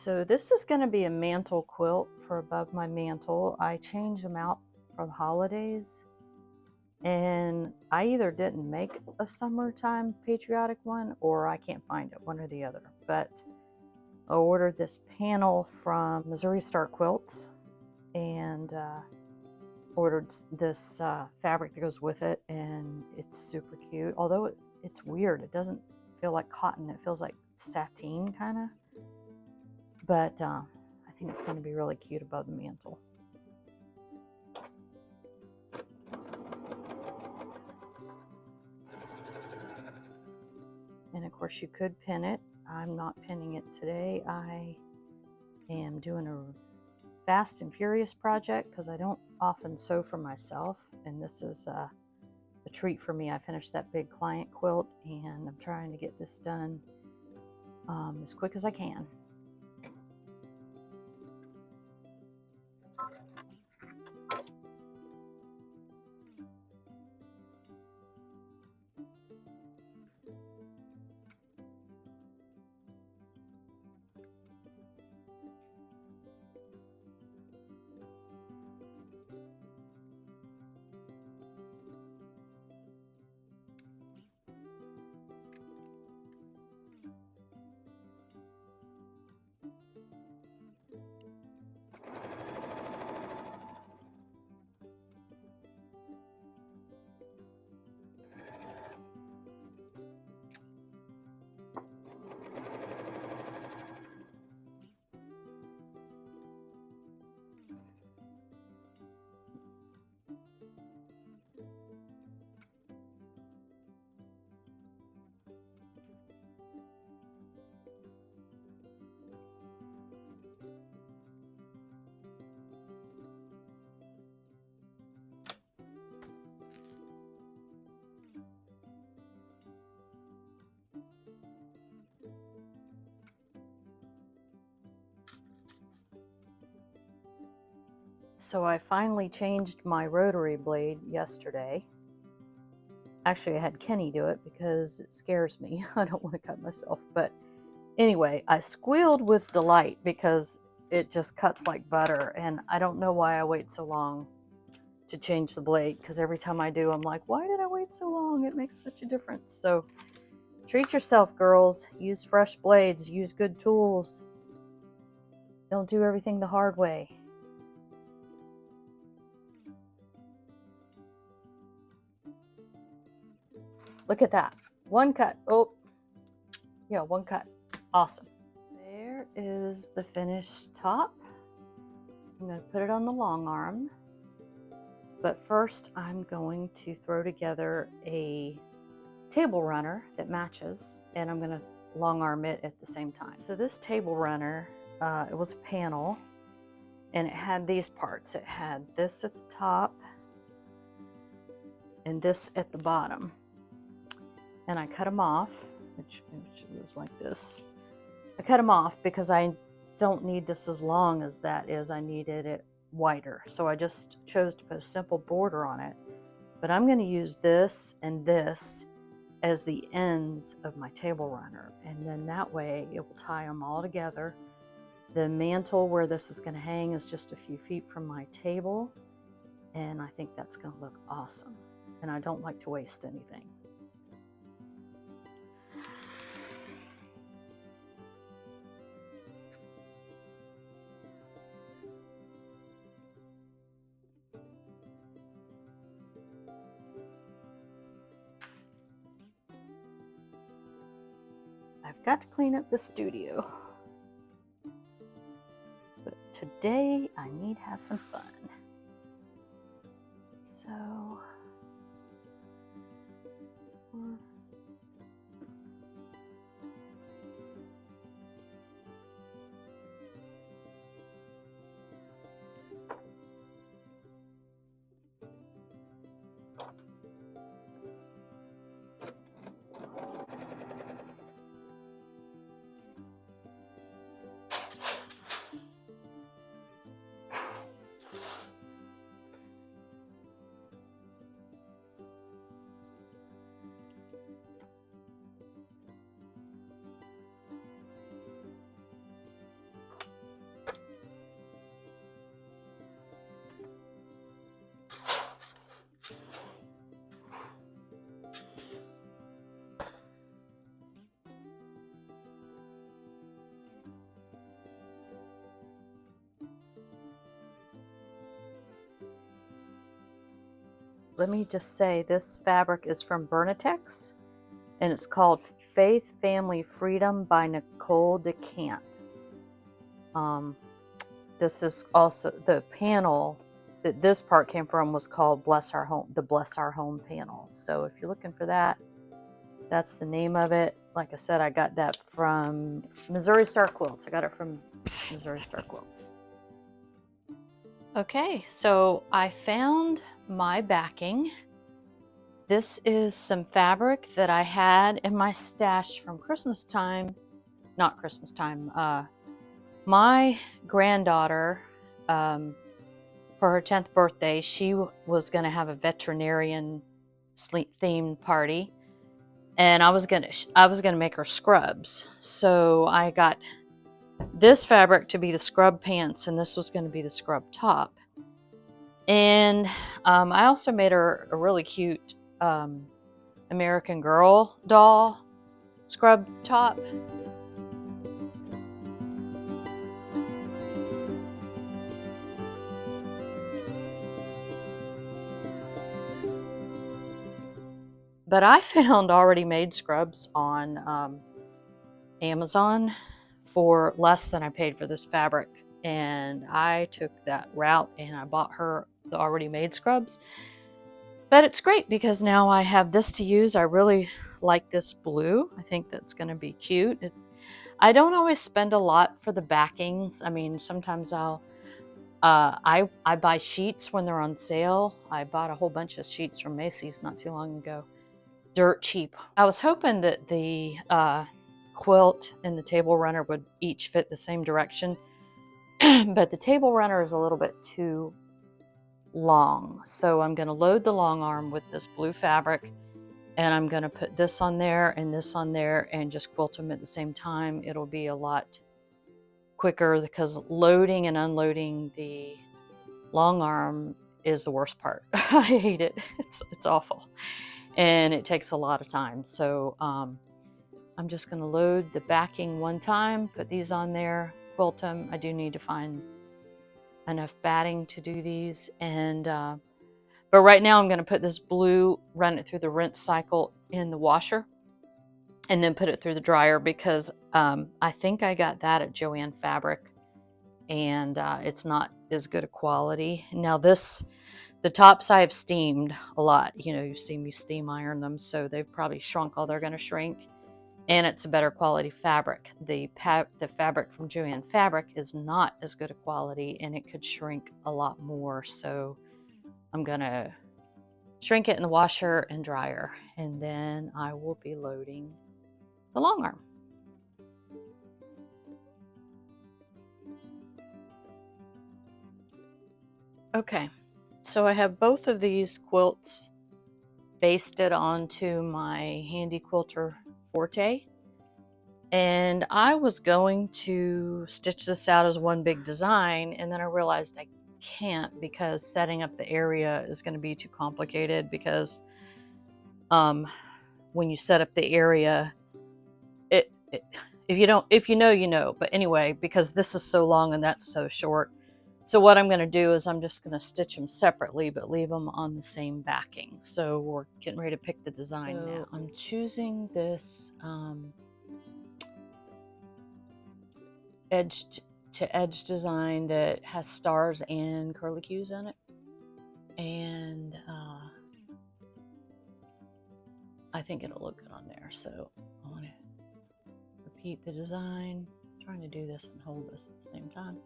So this is going to be a mantle quilt for above my mantle. I changed them out for the holidays, and I either didn't make a summertime patriotic one or I can't find it, one or the other. But I ordered this panel from Missouri Star Quilts and ordered this fabric that goes with it, and it's super cute. Although it's weird, it doesn't feel like cotton, it feels like sateen kind of. But I think it's going to be really cute above the mantle. And of course you could pin it. I'm not pinning it today. I am doing a fast and furious project because I don't often sew for myself, and this is a treat for me. I finished that big client quilt and I'm trying to get this done as quick as I can. So I finally changed my rotary blade yesterday. Actually, I had Kenny do it because it scares me. I don't want to cut myself. But anyway, I squealed with delight because it just cuts like butter. And I don't know why I wait so long to change the blade, because every time I do, I'm like, why did I wait so long? It makes such a difference. So treat yourself, girls. Use fresh blades. Use good tools. Don't do everything the hard way. Look at that. One cut. Oh, yeah, one cut. Awesome. There is the finished top. I'm going to put it on the long arm. But first, I'm going to throw together a table runner that matches, and I'm going to long arm it at the same time. So this table runner, it was a panel, and it had these parts. It had this at the top and this at the bottom. And I cut them off, which was like this. I cut them off because I don't need this as long as that is. I needed it wider. So I just chose to put a simple border on it. But I'm going to use this and this as the ends of my table runner. And then that way it will tie them all together. The mantle where this is going to hang is just a few feet from my table. And I think that's going to look awesome. And I don't like to waste anything. I've got to clean up the studio. But today I need to have some fun. So let me just say this fabric is from Bernitex, and it's called Faith Family Freedom by Nicole DeCamp. This is also the panel that this part came from was called Bless Our Home, the Bless Our Home panel. So if you're looking for that, that's the name of it. Like I said, I got that from Missouri Star Quilts. I got it from Missouri Star Quilts. Okay, so I found my backing. This is some fabric that I had in my stash from Christmas time. Not Christmas time. My granddaughter, for her 10th birthday, she was going to have a veterinarian themed party, and I was gonna make her scrubs. So I got this fabric to be the scrub pants, and this was going to be the scrub top. And I also made her a really cute American Girl doll scrub top. But I found already made scrubs on Amazon for less than I paid for this fabric. And I took that route and I bought her the already made scrubs. But it's great because now I have this to use. I really like this blue. I think that's going to be cute. I don't always spend a lot for the backings. I mean, sometimes I buy sheets when they're on sale. I bought a whole bunch of sheets from Macy's not too long ago. Dirt cheap. I was hoping that the quilt and the table runner would each fit the same direction, but the table runner is a little bit too long. So I'm going to load the long arm with this blue fabric, and I'm going to put this on there and this on there and just quilt them at the same time. It'll be a lot quicker because loading and unloading the long arm is the worst part. I hate it. It's awful. And it takes a lot of time. So I'm just going to load the backing one time, put these on there, quilt them. I do need to find enough batting to do these. And but right now I'm going to put this blue, run it through the rinse cycle in the washer, and then put it through the dryer because I think I got that at Joann Fabric, and it's not as good a quality. Now the tops I have steamed a lot. You know, you've seen me steam iron them, so they've probably shrunk all they're going to shrink. And it's a better quality fabric. The fabric from Joann Fabric is not as good a quality, and it could shrink a lot more. So I'm going to shrink it in the washer and dryer, and then I will be loading the long arm. Okay, so I have both of these quilts basted onto my Handy Quilter Forte, and I was going to stitch this out as one big design, and then I realized I can't because setting up the area is going to be too complicated because when you set up the area, if you know, you know. But anyway, because this is so long and that's so short, so what I'm going to do is I'm just going to stitch them separately but leave them on the same backing. So we're getting ready to pick the design now. I'm choosing this edge to edge design that has stars and curlicues in it, and I think it'll look good on there. So I want to repeat the design. I'm trying to do this and hold this at the same time.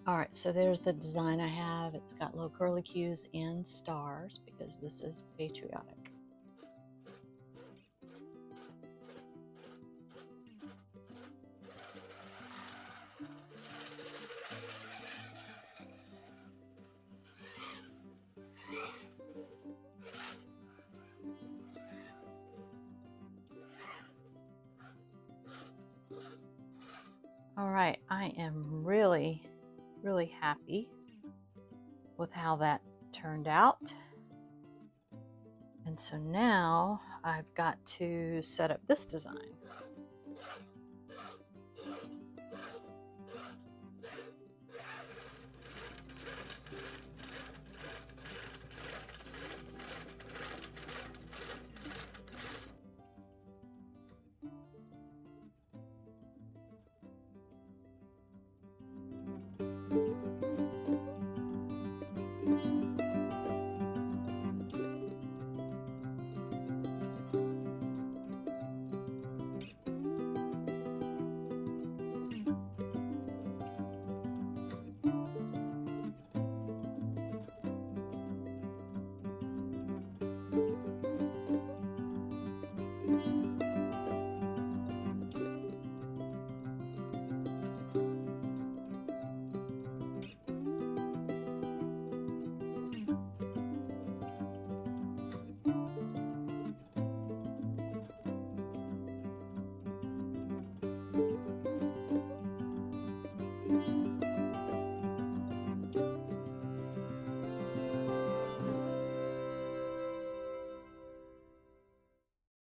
All right, so there's the design I have. It's got little curlicues and stars because this is Patriotic. All right, I am really happy with how that turned out. And so now I've got to set up this design.